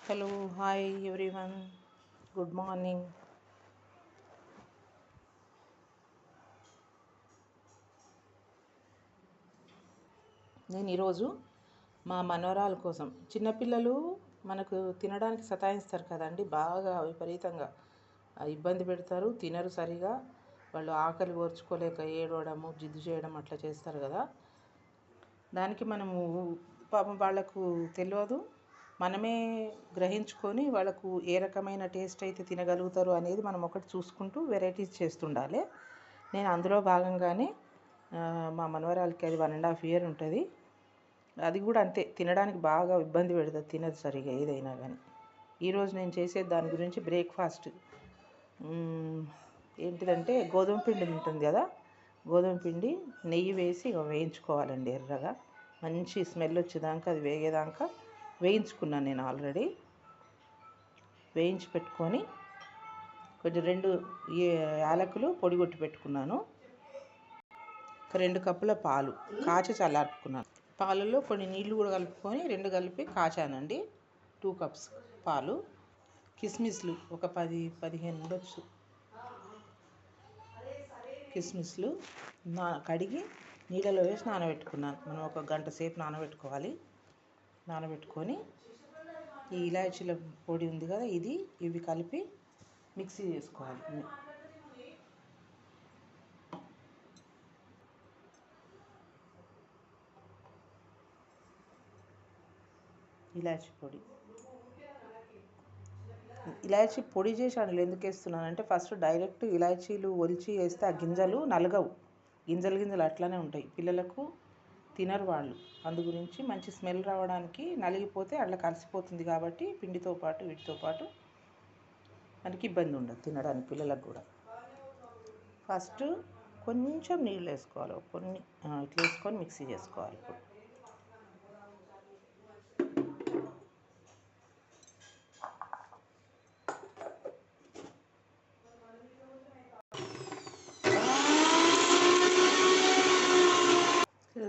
Hello hi everyone, good morning. నేను ఈరోజు మా మనవరాల కోసం, చిన్నపిల్లలు మనకు తినడానికి సతాయిస్తారు కదండి, బాగా విపరీతంగా ఇబ్బంది పెడతారు, తినరు సరిగా. వాళ్ళు ఆకలి ఓర్చుకోలేక ఏడవడము, జిద్దు చేయడం అట్లా చేస్తారు కదా. దానికి మనము పాపం వాళ్ళకు తెలియదు, మనమే గ్రహించుకొని వాళ్ళకు ఏ రకమైన టేస్ట్ అయితే తినగలుగుతారు అనేది మనం ఒకటి చూసుకుంటూ వెరైటీస్ చేస్తుండాలి. నేను అందులో భాగంగానే మా మనవరాలకి అది 1.5 year ఉంటుంది. అది కూడా అంతే, తినడానికి బాగా ఇబ్బంది పెడుతుంది, తినదు సరిగా ఏదైనా కానీ. ఈరోజు నేను చేసే దాని గురించి బ్రేక్ఫాస్ట్ ఏంటిదంటే, గోధుమ పిండి ఉంటుంది కదా, గోధుమ పిండి నెయ్యి వేసి వేయించుకోవాలండి ఎర్రగా. మంచి స్మెల్ వచ్చేదాకా, అది వేగేదాకా వేయించుకున్నాను నేను ఆల్రెడీ. వేయించి పెట్టుకొని కొంచెం 2 యాలకులు పొడి కొట్టి పెట్టుకున్నాను. ఒక 2 కప్పుల పాలు కాచి చల్లార్పుకున్నాను. పాలలో కొన్ని నీళ్లు కూడా కలుపుకొని 2 కలిపి కాచానండి. 2 cups పాలు. కిస్మిస్లు ఒక 10-15 ఉండొచ్చు. కిస్మిస్లు కడిగి నీళ్ళలో వేసి నానబెట్టుకున్నాను. మనం ఒక గంట సేపు నానబెట్టుకోవాలి. నానబెట్టుకొని ఈ ఇలాచీల పొడి ఉంది కదా, ఇవి కలిపి మిక్సీ చేసుకోవాలి. ఇలాచీ పొడి చేసి అందులో ఎందుకు వేస్తున్నానంటే, ఫస్ట్ డైరెక్ట్ ఇలాచీలు ఒలిచి వేస్తే ఆ గింజలు నలగవు, గింజలు అట్లానే ఉంటాయి. పిల్లలకు తినరు వాళ్ళు. అందు గురించి మంచి స్మెల్ రావడానికి నలిగిపోతే అట్లా కలిసిపోతుంది కాబట్టి పిండితో పాటు వీటితో పాటు మనకి ఇబ్బంది ఉండదు తినడానికి పిల్లలకు కూడా. ఫస్ట్ కొంచెం నీళ్ళు వేసుకోవాలి, కొన్ని ఇట్లా వేసుకొని మిక్సీ చేసుకోవాలి.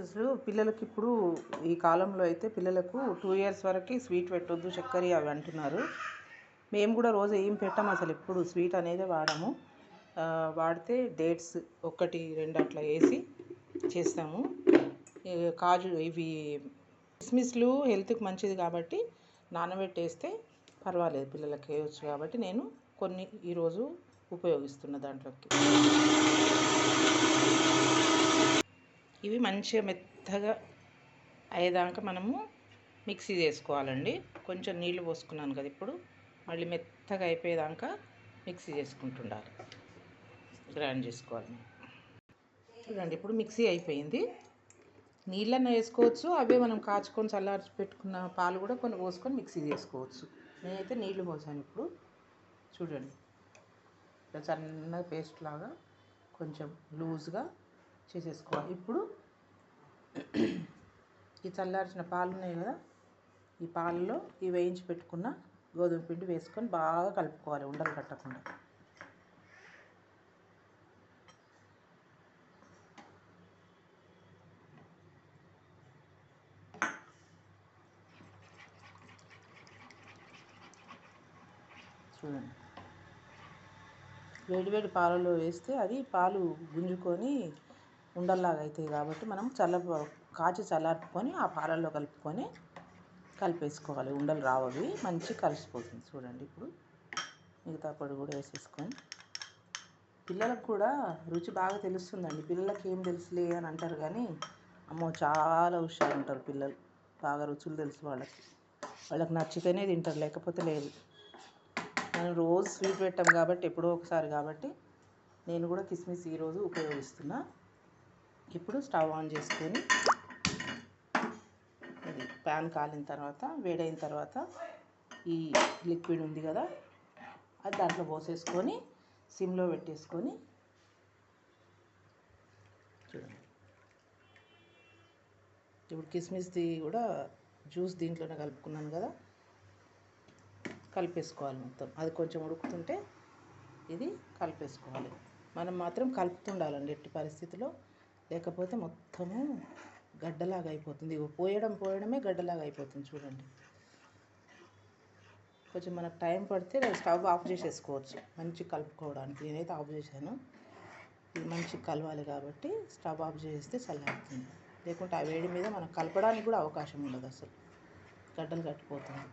ఇప్పుడు పిల్లలకి ఇప్పుడు ఈ కాలంలో అయితే పిల్లలకు 2 years వరకు స్వీట్ పెట్టొద్దు, చక్కెర అవి అంటున్నారు. మేము కూడా రోజు ఏం పెట్టాము, అసలు ఎప్పుడు స్వీట్ అనేది వాడము. వాడితే డేట్స్ 1-2 అట్లా వేసి చేస్తాము. కాజు ఇవి కిస్మిస్లు హెల్త్కి మంచిది కాబట్టి నానబెట్టేస్తే పర్వాలేదు, పిల్లలకి వేయవచ్చు కాబట్టి నేను కొన్ని ఈరోజు ఉపయోగిస్తున్న దాంట్లోకి. ఇవి మంచిగా మెత్తగా అయ్యేదాకా మనము మిక్సీ చేసుకోవాలండి. కొంచెం నీళ్ళు పోసుకున్నాను కదా, ఇప్పుడు మళ్ళీ మెత్తగా అయిపోయేదాకా మిక్సీ చేసుకుంటుండాలి, గ్రైండ్ చేసుకోవాలి. చూడండి, ఇప్పుడు మిక్సీ అయిపోయింది. నీళ్ళన్న వేసుకోవచ్చు, అవే మనం కాచుకొని చల్లార్చి పెట్టుకున్న పాలు కూడా కొన్ని పోసుకొని మిక్సీ చేసుకోవచ్చు. నేనైతే నీళ్లు పోసాను. ఇప్పుడు చూడండి, సన్నగా పేస్ట్ లాగా కొంచెం లూజ్గా చేసేసుకోవాలి. ఇప్పుడు ఈ చల్లార్చిన పాలు ఉన్నాయి కదా, ఈ పాలలో ఈ వేయించి పెట్టుకున్న గోధుమ పిండి వేసుకొని బాగా కలుపుకోవాలి, ఉండలు కట్టకుండా. చూడండి, వేడివేడి పాలలో వేస్తే అది పాలు గుంజుకొని ఉండల్లాగా అవుతాయి కాబట్టి మనం కాచి చల్లార్పుకొని ఆ పాలల్లో కలిపేసుకోవాలి. ఉండలు రావవి, మంచి కలిసిపోతుంది. చూడండి, ఇప్పుడు మిగతా పొడి కూడా వేసేసుకొని, పిల్లలకు కూడా రుచి బాగా తెలుస్తుందండి. పిల్లలకి ఏం తెలుసులే అని అంటారు కానీ, అమ్మో చాలా హుషారు ఉంటారు పిల్లలు, బాగా రుచులు తెలుసు వాళ్ళకి నచ్చితేనే తింటారు, లేకపోతే లేదు. మనం రోజు స్వీట్ పెట్టాం కాబట్టి, ఎప్పుడో ఒకసారి కాబట్టి నేను కూడా కిస్మిస్ ఈరోజు ఉపయోగిస్తున్నా. ఇప్పుడు స్టవ్ ఆన్ చేసుకొని, ఇది ప్యాన్ కాలిన తర్వాత, వేడైన తర్వాత ఈ లిక్విడ్ ఉంది కదా, అది దాంట్లో పోసేసుకొని సిమ్లో పెట్టేసుకొని, చూడండి ఇప్పుడు కిస్మిస్ది కూడా జ్యూస్ దీంట్లోనే కలుపుకున్నాను కదా, కలిపేసుకోవాలి మొత్తం. అది కొంచెం ఉడుకుతుంటే ఇది కలిపేసుకోవాలి. మనం మాత్రం కలుపుతుండాలండి ఎట్టి పరిస్థితిలో, లేకపోతే మొత్తము గడ్డలాగా అయిపోతుంది. పోయడమే గడ్డలాగా అయిపోతుంది. చూడండి, కొంచెం మనకు టైం పడితే స్టవ్ ఆఫ్ చేసేసుకోవచ్చు మంచి కలుపుకోవడానికి. నేనైతే ఆఫ్ చేశాను. ఇది మంచి కలవాలి కాబట్టి స్టవ్ ఆఫ్ చేస్తే చల్లారుతుంది. లేకుంటే ఆ వేడి మీద మనం కలపడానికి కూడా అవకాశం ఉండదు, అసలు గడ్డలు కట్టిపోతుంది.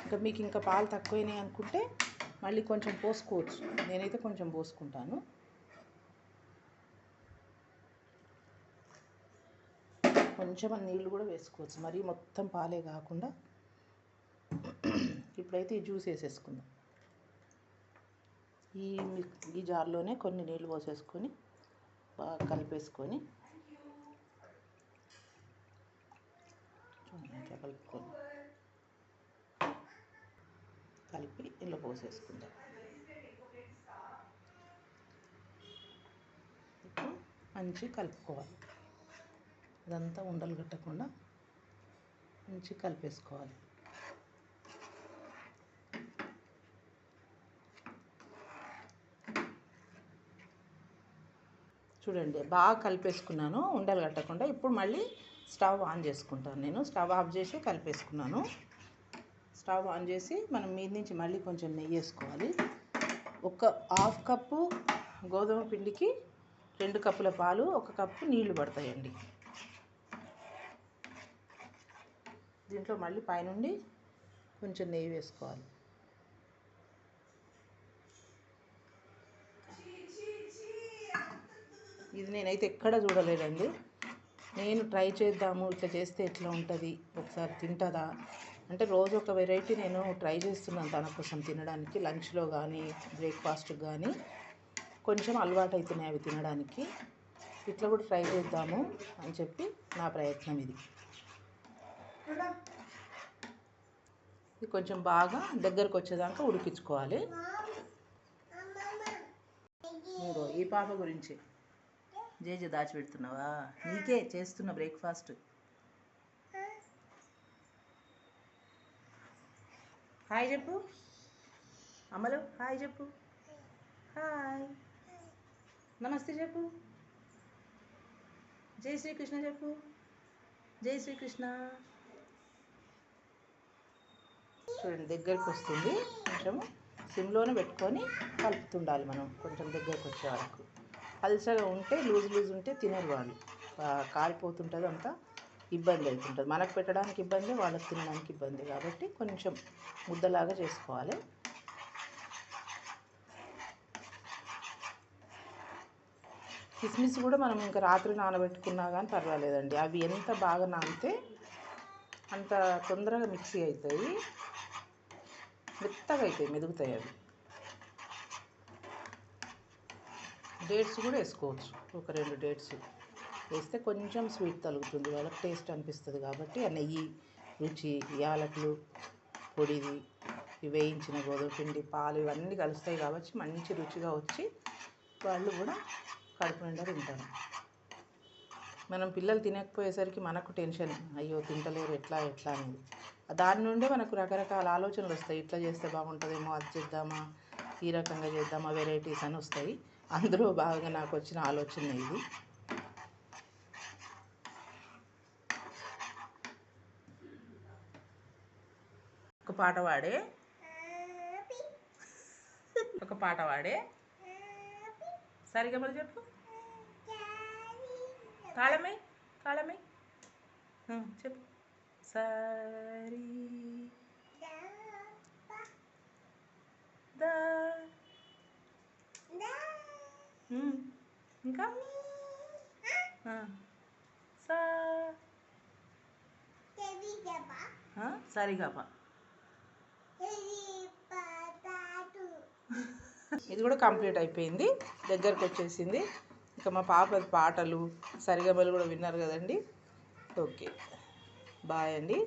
ఇంకా మీకు ఇంకా పాలు తక్కువైనాయి అనుకుంటే మళ్ళీ కొంచెం పోసుకోవచ్చు. నేనైతే కొంచెం పోసుకుంటాను. కొంచెం నీళ్ళు కూడా వేసుకోవచ్చు, మరీ మొత్తం పాలే కాకుండా. ఇప్పుడైతే ఈ జ్యూస్ వేసేసుకుందాం. ఈ జార్లోనే కొన్ని నీళ్ళు పోసేసుకొని బాగా కలిపేసుకొని ఇట్లా కలుపుకొని కలిపి ఇందులో పోసేసుకుందాం. ఇప్పుడు మంచిగా కలుపుకోవాలి. ఇదంతా ఉండలు కట్టకుండా మంచిగా కలిపేసుకోవాలి. చూడండి బాగా కలిపేసుకున్నాను ఉండలు కట్టకుండా. ఇప్పుడు మళ్ళీ స్టవ్ ఆన్ చేసుకుంటాను. నేను స్టవ్ ఆఫ్ చేసి కలిపేసుకున్నాను. స్టవ్ ఆన్ చేసి మనం మీద నుంచి మళ్ళీ కొంచెం నెయ్యి వేసుకోవాలి. ఒక హాఫ్ కప్పు గోధుమ పిండికి 2 కప్పుల పాలు, 1 కప్పు నీళ్లు పడతాయండి. దీంట్లో మళ్ళీ పైనుండి కొంచెం నెయ్యి వేసుకోవాలి. ఇది నేనైతే ఎక్కడ చూడలేదండి. నేను ట్రై చేద్దాము, ఇట్లా చేస్తే ఎట్లా ఉంటుంది, ఒకసారి తింటుందా అంటే రోజు ఒక వెరైటీ నేను ట్రై చేస్తున్నాను తన కోసం తినడానికి. లంచ్లో కానీ బ్రేక్ఫాస్ట్కి కానీ కొంచెం అలవాటు అవుతున్నాయి అవి తినడానికి. ఇట్లా కూడా ట్రై చేద్దాము అని చెప్పి నా ప్రయత్నం ఇది. ఇది కొంచెం బాగా దగ్గరకు వచ్చేదాకా ఉడికించుకోవాలి. ఈ పాప గురించి జేజే దాచిపెడుతున్నావా? నీకే చేస్తున్న బ్రేక్ఫాస్ట్. హాయ్ చెప్పు అమ్మలు, హాయ్ చెప్పు. హాయ్, నమస్తే చెప్పు. జై శ్రీకృష్ణ చెప్పు. జై శ్రీకృష్ణ. చూడండి దగ్గరికి వస్తుంది. కొంచెం సిమ్లోనే పెట్టుకొని కలుపుతుండాలి మనం కొంచెం దగ్గరకు వచ్చే వరకు. పల్చగా ఉంటే లూజ్ ఉంటే తినరు వాళ్ళు. కాలిపోతుంటుంది, అంతా ఇబ్బంది అవుతుంటుంది. మనకు పెట్టడానికి ఇబ్బంది, వాళ్ళకి తినడానికి ఇబ్బంది. కాబట్టి కొంచెం ముద్దలాగా చేసుకోవాలి. కిస్మిస్ కూడా మనం ఇంకా రాత్రి నానబెట్టుకున్నా కానీ పర్వాలేదండి. అవి ఎంత బాగా నానితే అంత తొందరగా మిక్సీ అవుతాయి, మెత్తగా అవుతాయి, మెదుగుతాయి అవి. డేట్స్ కూడా వేసుకోవచ్చు. ఒక 2 డేట్స్ వేస్తే కొంచెం స్వీట్ తగులుతుంది, వాళ్ళకి టేస్ట్ అనిపిస్తుంది. కాబట్టి ఆ నెయ్యి రుచి, యాలకులు పొడిది, వేయించిన గోధుమ పిండి, పాలు ఇవన్నీ కలుస్తాయి కాబట్టి మంచి రుచిగా వచ్చి వాళ్ళు కూడా కడుపు నిండా తింటారు. మనం పిల్లలు తినకపోయేసరికి మనకు టెన్షన్, అయ్యో తింటలేరు ఎట్లా అనేది. దాని నుండే మనకు రకరకాల ఆలోచనలు వస్తాయి. ఇట్లా చేస్తే బాగుంటుందేమో, అది చేద్దామా, ఈ రకంగా చేద్దామా, వెరైటీస్ అని వస్తాయి. అందులో బాగా నాకు వచ్చిన ఆలోచన ఇది. ఒక పాట పాడే సరిగా మరి చెప్పు. తాళమే చెప్పు. సరి ఇంకా సరిగప. ఇది కూడా కంప్లీట్ అయిపోయింది, దగ్గరకు వచ్చేసింది. ఇంకా మా పాప పాటలు సరిగమలు కూడా విన్నారు కదండి. ఓకే, బాయ్ అండి.